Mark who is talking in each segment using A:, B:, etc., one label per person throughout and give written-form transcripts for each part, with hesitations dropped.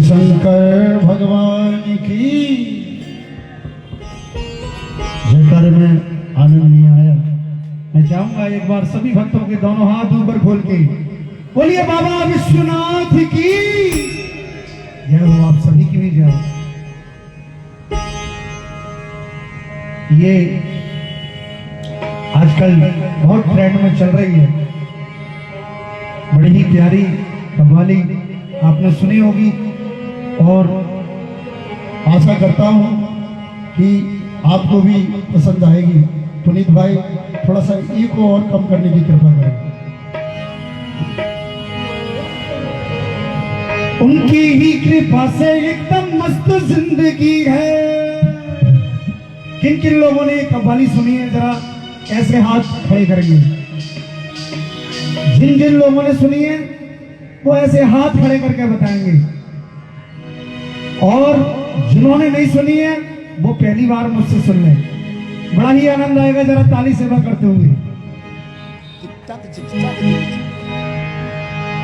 A: शंकर भगवान की जयकार में आनंद नहीं आया। मैं चाहूंगा एक बार सभी भक्तों के दोनों हाथ ऊपर खोल के बोलिए बाबा विश्वनाथ की जय हो। आप सभी की भी जय हो। ये आजकल बहुत ट्रेंड में चल रही है, बड़ी ही प्यारी कव्वाली आपने सुनी होगी और आशा करता हूं कि आपको भी पसंद आएगी। पुनीत भाई थोड़ा सा इको और कम करने की कृपा करें। उनकी ही कृपा से एकदम मस्त जिंदगी है। किन किन लोगों ने कव्वाली सुनी है जरा ऐसे हाथ खड़े करेंगे। जिन जिन लोगों ने सुनी है वो ऐसे हाथ खड़े करके बताएंगे, और जिन्होंने नहीं सुनी है वो पहली बार मुझसे सुन लें। बड़ा ही आनंद आएगा जरा ताली सेवा करते हुए।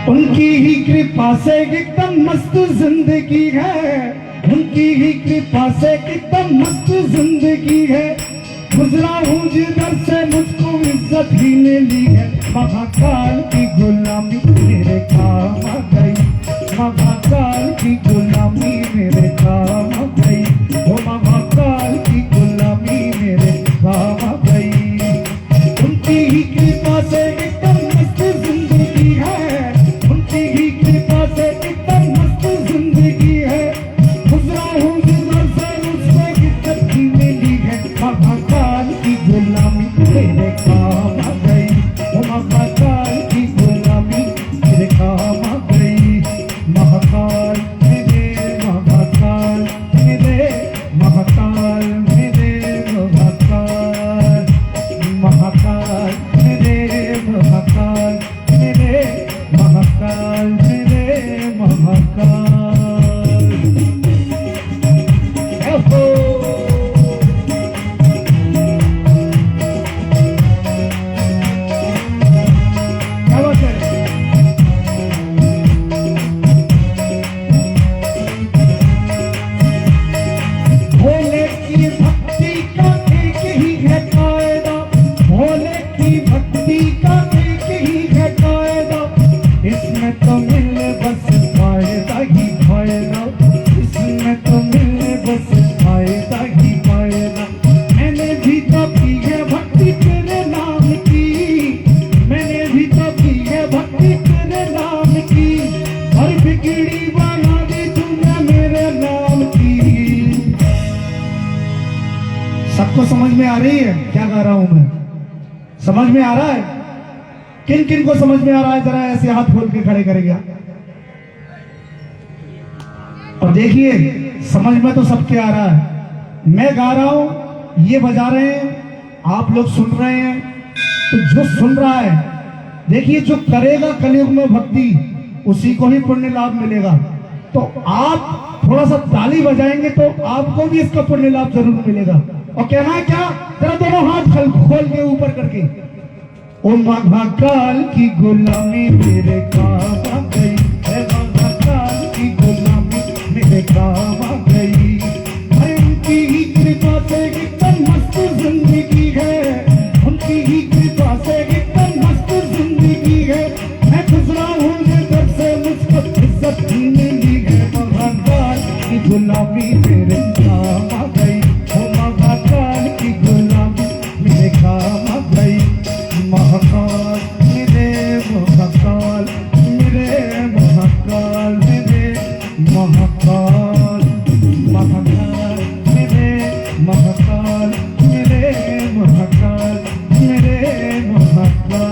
A: उनकी ही कृपा से एकदम मस्त जिंदगी है। उनकी ही कृपा से एकदम मस्त जिंदगी है। गुजरा हूँ जिधर से मुझको इज्जत ही मिली है। महाकाल की गुलामी मेरे काम आ गई। महाकाल की गुलामी मेरे काम आ गई। वो महाकाल की गुलामी मेरे काम आ गई। उनकी ही कृपा से एकदम मस्त जिंदगी है। उनकी ही कृपा से एकदम मस्त जिंदगी है। गुजरा हूँ जिधर से मुझको इज्जत ही मिली है। महाकाल की गुलामी मेरे काम आ गई। वो महाकाल की गुलामी मेरे काम आ गई। महाकाल मेरे महाकाल मेरे महाकाल मेरे महाकाल महाकाल मेरे महाकाल मेरे महाकाल मेरे महाकाल। सबको समझ में आ रही है क्या गा रहा हूं मैं? समझ में आ रहा है? किन किन को समझ में आ रहा है जरा ऐसे हाथ खोल के खड़े करेगा। और देखिए समझ में तो सबके आ रहा है। मैं गा रहा हूं, ये बजा रहे हैं, आप लोग सुन रहे हैं। तो जो सुन रहा है देखिए, जो करेगा कलयुग में भक्ति उसी को ही पुण्य लाभ मिलेगा। तो आप थोड़ा सा ताली बजाएंगे तो आपको भी इसका पुण्य लाभ जरूर मिलेगा। और कहना है क्या? जरा दोनों हाथ खोल के ऊपर करके ओ महाकाल की गुलामी मेरे काम आ गई। महाकाल की गुलामी मेरे काम आ गई। उनकी ही कृपा से एकदम मस्त जिंदगी है। उनकी ही कृपा से एकदम मस्त जिंदगी है। मैं गुजरा हूँ जिधर से मुझको इज्जत ही मिली है। महाकाल की गुलामी मेरे काम आ गई। महाकाल की गुलामी मेरे काम आ गई। महाकाल मेरे महाकाल मेरे महाकाल मेरे महाकाल महाकाल मेरे महाकाल मेरे महाकाल मेरे महाकाल।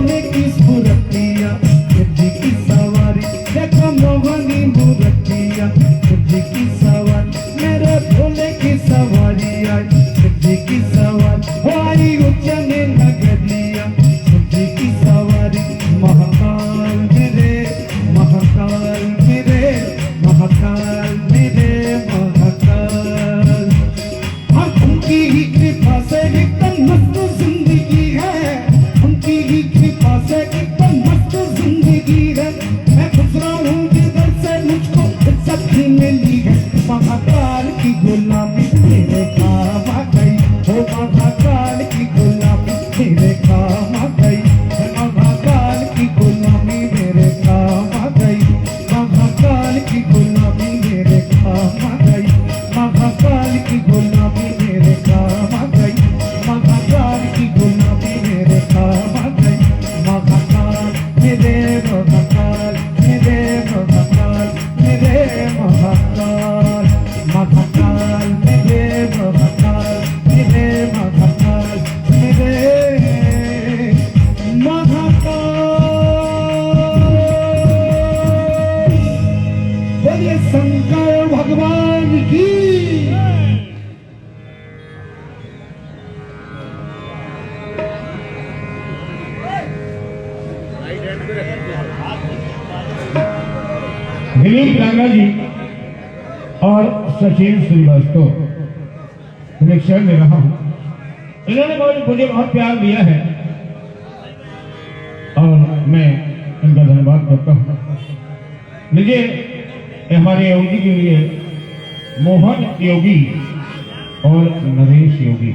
A: भोले की सूरतिया शिव जी की सवारी देखो मोहनी मूर्तिया शिव जी की सवारी मेरे भोले की सवारी आई शिव जी की सवारी हो आई उज्जैन नगरिया शिव जी की सवारी महाकाल मेरे महाकाल मेरे महाकाल मेरे महाकाल हाँ उनकी ही कृपा से एकदम मस्त जिंदगी है उनकी ही कृपा से एकदम मस्त जिंदगी है मैं गुजरा हूँ जिधर से मुझको इज्जत भी मिली है महाकाल की गुलामी मेरे काम आ गई हो महाकाल की गुलामी मेरे काम आ गई महाकाल की गुलामी मेरे काम आ गई महाकाल की गुलामी मेरे काम आ गई महाकाल की गुलामी मेरे काम आ गई महाकाल की गुलामी मेरे काम आ गई महाकाल मेरे महाकाल मेरे महाकाल मेरे महाकाल महाकाल मेरे महाकाल मेरे महाकाल मेरे महाकाल बोलिए शंकर भगवान की
B: दिलीप लांगा जी और सचिन श्रीवास्तव मैं एक शर्ट दे रहा हूं। इन्होंने मुझे बहुत प्यार दिया है और मैं इनका धन्यवाद करता हूं। लीजिए हमारे योगी के लिए मोहन योगी और नरेश योगी,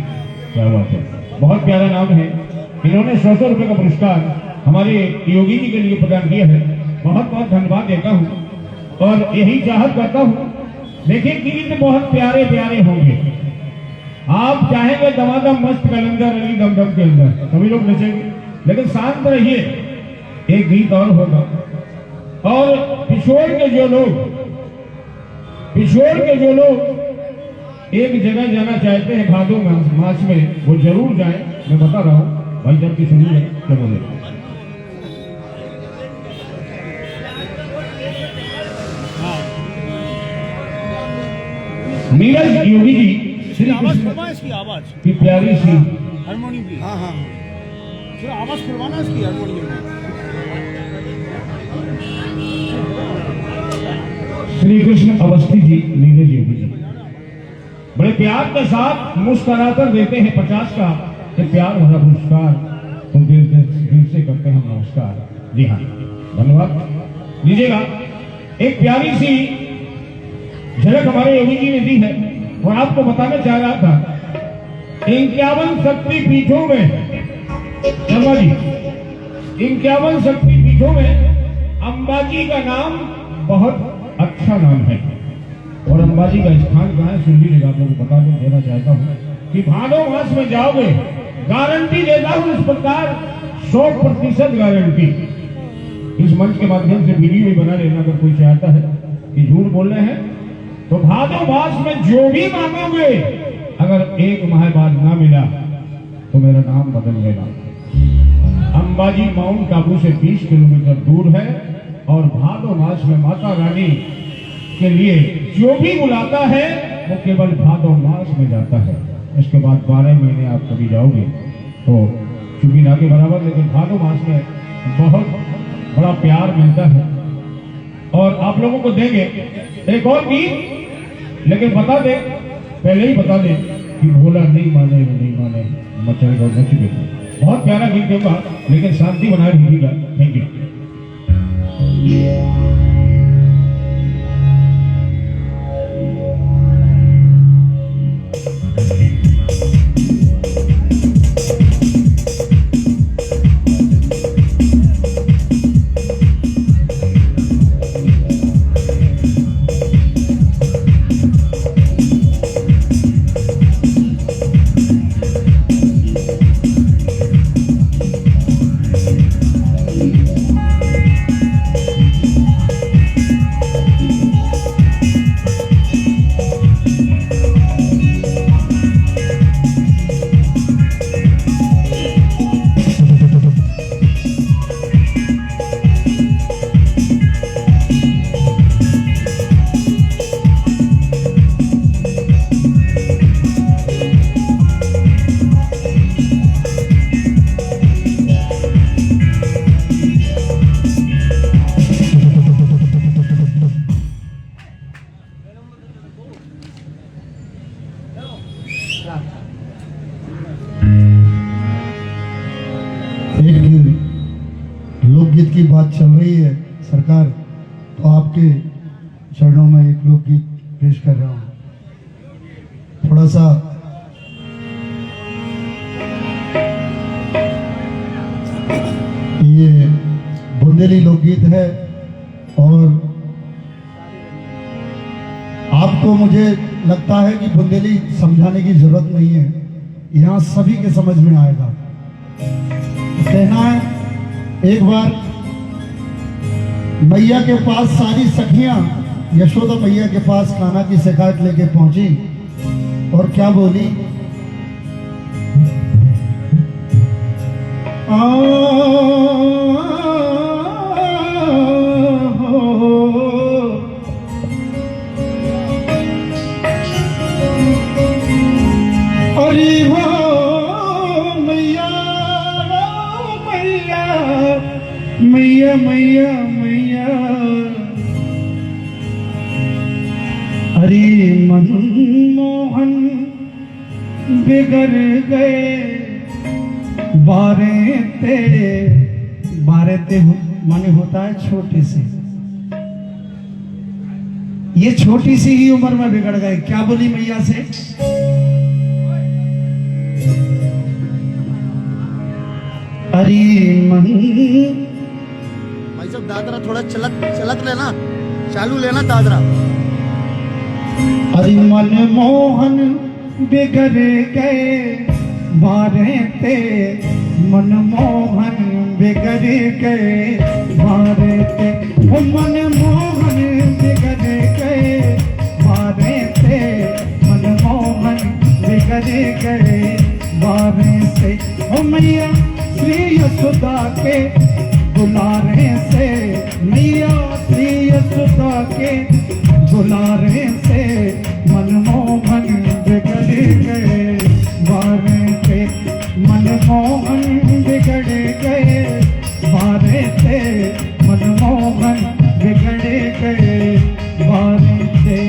B: क्या बात है, बहुत प्यारा नाम है। इन्होंने 100 रुपए का पुरस्कार हमारे योगी जी के लिए प्रदान किया है। बहुत बहुत धन्यवाद देता हूँ और यही चाहत करता हूँ। देखिए गीत बहुत प्यारे प्यारे होंगे, आप चाहेंगे दमादम मस्त कलंदर अली दमदम के अंदर सभी लोग नचेंगे, लेकिन शांत रहिए, एक गीत और होगा। और पिछोड़ के जो लोग एक जगह जाना चाहते हैं भादो मास में, वो जरूर जाए। मैं बता रहा हूँ भाई, जब की सुनिए क्या बोले। नीरज योगी जी श्री
C: इसकी आवाज
B: की प्यारी सी
C: हारमोनियम की, हाँ हाँ थोड़ा आवाज खुलवाना इसकी हारमोनियम में।
B: श्री कृष्ण अवस्थी जी, नीरज योगी जी बड़े प्यार के साथ मुस्कुराकर देते हैं 50 का ये प्यार भरा पुरस्कार, तो दिल से करते हैं नमस्कार। जी हाँ, धन्यवाद लीजिएगा। एक प्यारी सी झलक हमारे योगी जी ने दी है और आपको बताना चाह रहा था, 51 शक्ति पीठों में, शर्मा जी, 51 शक्ति पीठों में अंबाजी का नाम बहुत अच्छा नाम है। और अंबाजी का स्थान कहाँ है सुन लीजिएगा, आप लोगों को बता देना चाहता हूँ कि भादो मास में जाओगे, गारंटी देता हूँ इस प्रकार 100% गारंटी। इस मंच के माध्यम से वीडियो भी बना लेना अगर कोई चाहता है कि झूठ बोल रहे हैं, तो भादो मास में जो भी मांगोगे, अगर एक माह बाद ना मिला तो मेरा नाम बदल लेना। अंबाजी माउंट आबू से 20 किलोमीटर दूर है और भादो मास में माता रानी के लिए जो भी बुलाता है वो केवल भादो मास में जाता है। इसके बाद 12 महीने आप कभी जाओगे तो चूंकि ना के बराबर, लेकिन भादो मास में बहुत बड़ा प्यार मिलता है और आप लोगों को देंगे एक और गीत। लेकिन बता दे, पहले ही बता दे कि भोला नहीं माने मचेगा नचेगा। बहुत प्यारा गीत दूंगा, लेकिन शांति बनाए रखिएगा। Thank you.
A: लोकगीत की बात चल रही है सरकार, तो आपके चरणों में एक लोकगीत पेश कर रहा हूँ। थोड़ा सा ये बुंदेली लोकगीत है और आपको मुझे लगता है कि बुंदेली समझाने की जरूरत नहीं है, यहाँ सभी के समझ में आएगा। कहना है, एक बार मैया के पास सारी सखियां यशोदा मैया के पास कान्हा की शिकायत लेके पहुंची और क्या बोली, अरे मैया मैया मैया, अरे मनमोहन बिगड़ गए बारे ते माने होता है छोटे से, ये छोटी सी ही उम्र में बिगड़ गए। क्या बोली मैया से, अरे मन
C: भाई साहब दादरा थोड़ा चलत लेना, चालू लेना दादरा।
A: अरे मनमोहन बिगड़ गए बारे ते, मनमोहन बिगड़ गए बारे ते, ओ मनमोहन बिगड़ गए बारे ते, मनमोहन बिगड़ गए बारे से। ओ मैया श्री यशोदा के दुलारे से, मैया श्री यशोदा के दुलारे से, मनमोहन बिगड़ गए बारे से, मनमोहन बिगड़ गए बारे से, मनमोहन बिगड़ गए बारे से।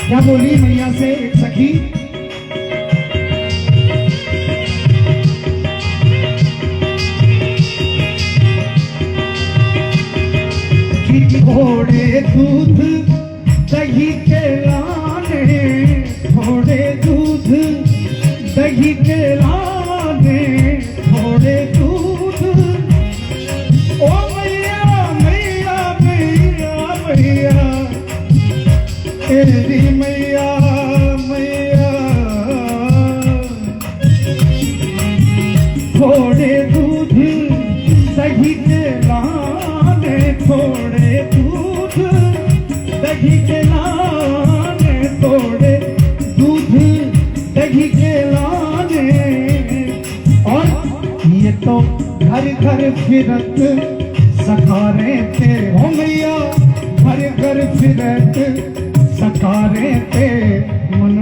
A: क्या बोली मैया से एक सखी, कि थोड़े दूध दही के लाने, थोड़े दूध दही के लाने, थोड़े दूध, ओ मैया मैया मैया मैया, तेरी मैया मैया, थोड़े दूध दही के लाने, थोड़े दूध दही के लाने, थोड़े दूध दही के लाने। और ये तो घर घर फिरत सखारे थे, हो मैया घर घर फिरत सखारे ते, मन